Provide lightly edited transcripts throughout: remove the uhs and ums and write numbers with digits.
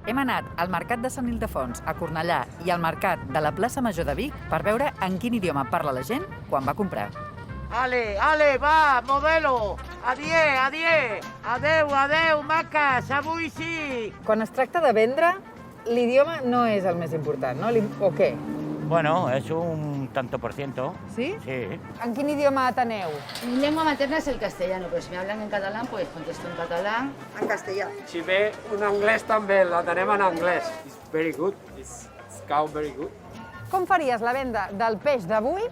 Hem anat al Mercat de Sant Ildefons, a Cornellà, i al Mercat de la plaça Major de Vic per veure en quin idioma parla la gent quan va comprar. Ale, va, modelo! Adieu! Adeu, maques, avui sí! Quan es tracta de vendre, l'idioma no és el més important, no? O què? Bueno, es un tanto por ciento. Sí? Sí. En quin idioma ateneu? Mi lengua materna es el castellano, pero si me hablan en catalán, pues contesto en catalán. En castellà. Si ve un anglès també, l'atenem en anglès. It's very good, it's cow very good. Com faries la venda del peix d'avui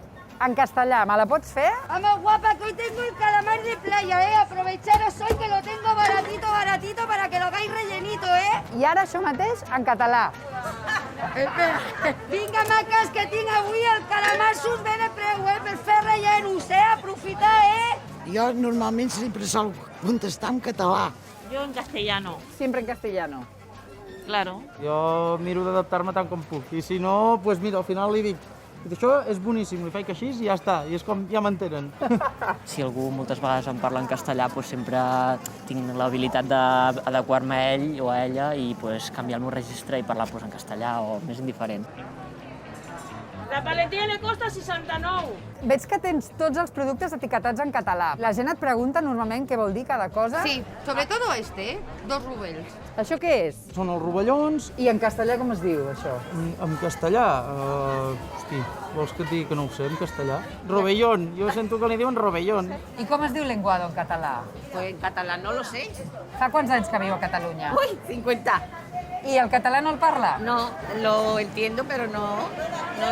en castellà? Me la pots fer? Vamos, guapa, que hoy tengo el calamar de playa, ¿eh? Aprovecharos hoy que lo tengo baratito para que lo hagáis rellenito, ¿eh? I ara això mateix en català. Vinga, maques, que tinc avui el calamar sus ben de preu, eh? Per fer rellenos, eh? Aprofitar, eh? Jo normalment sempre sol contestar en català. Yo en castellano, Sempre en castellano. claro. Jo miro d'adaptar-me tant com puc. I si no, doncs mira, al final li dic això és boníssim, li faig així i ja està. I és com, ja m'entenen. Si algú moltes vegades em parla en castellà, doncs sempre tinc l'habilitat d'adequar-me a ell o a ella i doncs, canviar el meu registre i parlar doncs, en castellà o més indiferent. La paletilla le costa 69. Veig que tens tots els productes etiquetats en català. La gent et pregunta normalment què vol dir cada cosa. Sí, sobre todo este, 2 rubels. Això què és? Són els rovellons. I en castellà com es diu, això? En castellà, hosti, vols que et digui que no ho sé, en castellà? Rovellón, jo sento que li diuen rovellón. I com es diu lenguado en català? Pues en catalán no lo sé. Fa quants anys que viu a Catalunya? Uy, 50. I el català no el parla? No, lo entiendo, pero no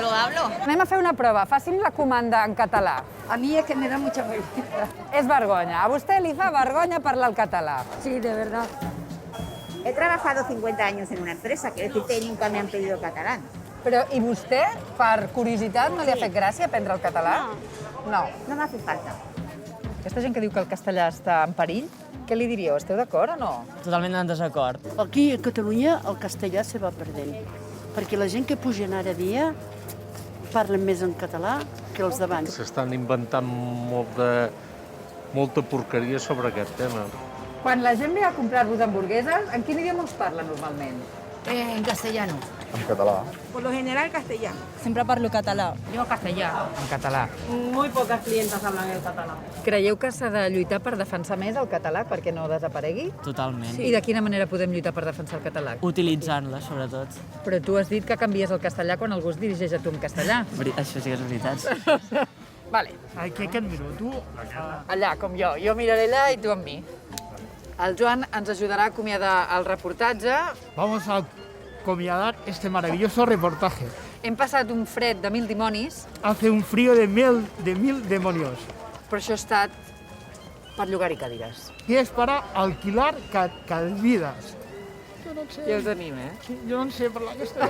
lo hablo. Anem a fer una prova. Faci'm la comanda en català. A mí es que me da mucha vergüenza. És vergonya. A vostè li fa vergonya parlar el català. Sí, de verdad. He trabajado 50 años en una empresa, quiero decir que nunca me han pedido catalán. Però, i vostè, per curiositat, no li ha fet gràcia aprendre el català? No. No me hace falta. Aquesta gent que diu que el castellà està en perill, què li diríeu? Esteu d'acord o no? Totalment en desacord. Aquí a Catalunya el castellà se va perdent, perquè la gent que pugen ara dia parlen més en català que els d'abans. S'estan inventant molta porqueria sobre aquest tema. Quan la gent ve a comprar-vos hamburgueses, en quin idioma us parla normalment? En castellano. En català. Por lo general castellano. Siempre parlo català. Jo castellà. En català. Muy pocas clientas hablan el catalán. Creieu que s'ha de lluitar per defensar més el català perquè no desaparegui? Totalment. I de quina manera podem lluitar per defensar el català? Utilitzant-la, sobretot. Però tu has dit que canvies el castellà quan algú es dirigeix a tu en castellà. Això sí que és veritat. Vale. Aquí et miro, tu? Allà, com jo. Jo miraré allà i tu amb mi. El Joan ens ajudarà a acomiadar el reportatge. Vamos a acomiadar este maravilloso reportaje. Hem passat un fred de 1000 dimonis, Hace un frío de mil demonios. però això ha estat per llogar-hi cadires. Y es para alquilar calvidas. Ja us anim, eh? Jo no en sé parlar castellà.